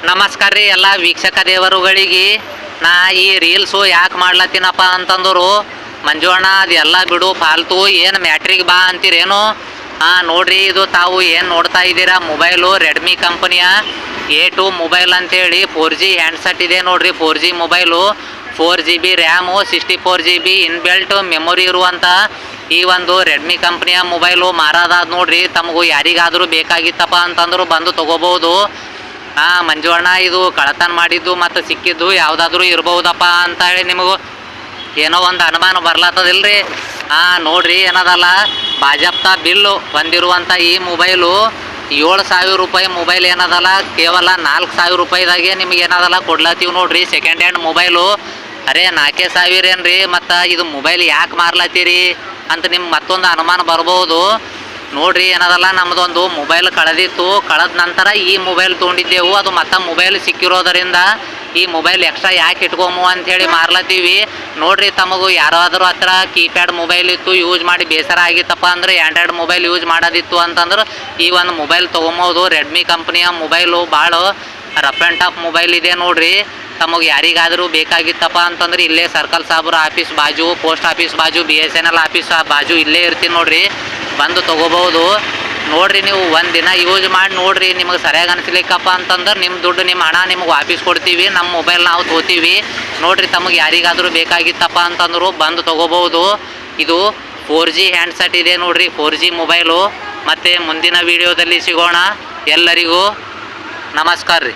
ನಮಸ್ಕಾರ ರೀ ಎಲ್ಲ ವೀಕ್ಷಕ ದೇವರುಗಳಿಗೆ. ನಾ ಈ ರೀಲ್ಸು ಯಾಕೆ ಮಾಡ್ಲತ್ತೀನಪ್ಪ ಅಂತಂದರು, ಮಂಜುವಣ್ಣ ಅದೆಲ್ಲ ಬಿಡು ಫಾಲ್ತು, ಏನು ಮ್ಯಾಟ್ರಿಗೆ ಬಾ ಅಂತೀರೇನು? ನೋಡ್ರಿ, ಇದು ತಾವು ಏನು ನೋಡ್ತಾ ಇದ್ದೀರಾ ಮೊಬೈಲು ರೆಡ್ಮಿ ಕಂಪನಿಯ A2 ಮೊಬೈಲ್ ಅಂತೇಳಿ 4G ಹ್ಯಾಂಡ್ಸೆಟ್ ಇದೆ ನೋಡ್ರಿ. 4G mobile, 4GB RAM, 64GB inbuilt memory ಇರುವಂಥ ಈ ಒಂದು ರೆಡ್ಮಿ ಕಂಪ್ನಿಯ ಮೊಬೈಲು ಮಾರಾದಾದ ನೋಡ್ರಿ. ತಮಗೂ ಯಾರಿಗಾದರೂ ಬೇಕಾಗಿತ್ತಪ್ಪ ಅಂತಂದ್ರು ಬಂದು ತೊಗೋಬೋದು. ಮಂಜುವಣ್ಣ ಇದು ಕಳತನ ಮಾಡಿದ್ದು ಮತ್ತು ಸಿಕ್ಕಿದ್ದು ಯಾವುದಾದ್ರೂ ಇರ್ಬೋದಪ್ಪ ಅಂತ ಹೇಳಿ ನಿಮಗೂ ಏನೋ ಒಂದು ಅನುಮಾನ ಬರ್ಲತ್ತದಿಲ್ರಿ. ನೋಡ್ರಿ, ಏನದಲ್ಲ ಬಾಜಪ್ತ ಬಿಲ್ಲು ಬಂದಿರುವಂಥ ಈ ಮೊಬೈಲು 7,000 ರೂಪಾಯಿ ಮೊಬೈಲ್ ಏನದಲ್ಲ, ಕೇವಲ 4,000 ರೂಪಾಯಿದಾಗೆ ನಿಮ್ಗೆ ಏನದಲ್ಲ ಕೊಡ್ಲತ್ತೀವಿ ನೋಡ್ರಿ. Second hand mobile. ಅರೆ 4,000 ಏನ್ರಿ, ಮತ್ತು ಇದು ಮೊಬೈಲ್ ಯಾಕೆ ಮಾರ್ಲತ್ತೀರಿ ಅಂತ ನಿಮ್ಗೆ ಮತ್ತೊಂದು ಅನುಮಾನ ಬರ್ಬೋದು. ನೋಡ್ರಿ, ಏನದಲ್ಲ ನಮ್ಮದೊಂದು ಮೊಬೈಲ್ ಕಳೆದಿತ್ತು. ಕಳೆದ ನಂತರ ಈ ಮೊಬೈಲ್ ತೊಗೊಂಡಿದ್ದೆವು. ಅದು ಮತ್ತೆ ಮೊಬೈಲ್ ಸಿಕ್ಕಿರೋದರಿಂದ ಈ ಮೊಬೈಲ್ ಎಕ್ಸ್ಟ್ರಾ ಯಾಕೆ ಇಟ್ಕೊಮು ಅಂಥೇಳಿ ಮಾರ್ಲತ್ತೀವಿ ನೋಡ್ರಿ. ತಮಗೂ ಯಾರಾದರೂ ಹತ್ರ ಕೀಪ್ಯಾಡ್ ಮೊಬೈಲ್ ಇತ್ತು, ಯೂಸ್ ಮಾಡಿ ಬೇಸರ ಆಗಿತ್ತಪ್ಪ ಅಂದರೆ ಆ್ಯಂಡ್ರಾಯ್ಡ್ ಮೊಬೈಲ್ ಯೂಸ್ ಮಾಡೋದಿತ್ತು ಅಂತಂದ್ರೆ ಈ ಒಂದು ಮೊಬೈಲ್ ತೊಗೊಬೋದು. ರೆಡ್ಮಿ ಕಂಪ್ನಿಯ ಮೊಬೈಲು ಭಾಳ ರಫ್ ಆ್ಯಂಡ್ ಟಫ್ ಮೊಬೈಲ್ ಇದೆ ನೋಡ್ರಿ. ತಮಗೆ ಯಾರಿಗಾದರೂ ಬೇಕಾಗಿತ್ತಪ್ಪ ಅಂತಂದ್ರೆ ಇಲ್ಲೇ ಸರ್ಕಲ್ ಸಾಬ್ರ ಆಫೀಸ್ ಬಾಜು, ಪೋಸ್ಟ್ ಆಫೀಸ್ ಬಾಜು, BSNL ಆಫೀಸ್ ಬಾಜು ಇಲ್ಲೇ ಇರ್ತೀನಿ ನೋಡ್ರಿ. ಬಂದು ತೊಗೋಬೋದು ನೋಡ್ರಿ. ನೀವು ಒಂದು ದಿನ ಯೂಸ್ ಮಾಡಿ ನೋಡ್ರಿ, ನಿಮಗೆ ಸರಿಯಾಗಿ ಅನಿಸ್ಲಿಕ್ಕಪ್ಪ ಅಂತಂದ್ರೆ ನಿಮ್ಮ ದುಡ್ಡು, ನಿಮ್ಮ ಹಣ ನಿಮ್ಗೆ ವಾಪಸ್ ಕೊಡ್ತೀವಿ. ನಮ್ಮ ಮೊಬೈಲ್ ನಾವು ತೊಗೋತೀವಿ ನೋಡ್ರಿ. ತಮಗೆ ಯಾರಿಗಾದರೂ ಬೇಕಾಗಿತ್ತಪ್ಪ ಅಂತಂದ್ರು ಬಂದು ತೊಗೋಬೋದು. ಇದು 4G ಹ್ಯಾಂಡ್ಸೆಟ್ ಇದೆ ನೋಡ್ರಿ, 4G ಮೊಬೈಲು. ಮತ್ತು ಮುಂದಿನ ವೀಡಿಯೋದಲ್ಲಿ ಸಿಗೋಣ. ಎಲ್ಲರಿಗೂ ನಮಸ್ಕಾರ ರೀ.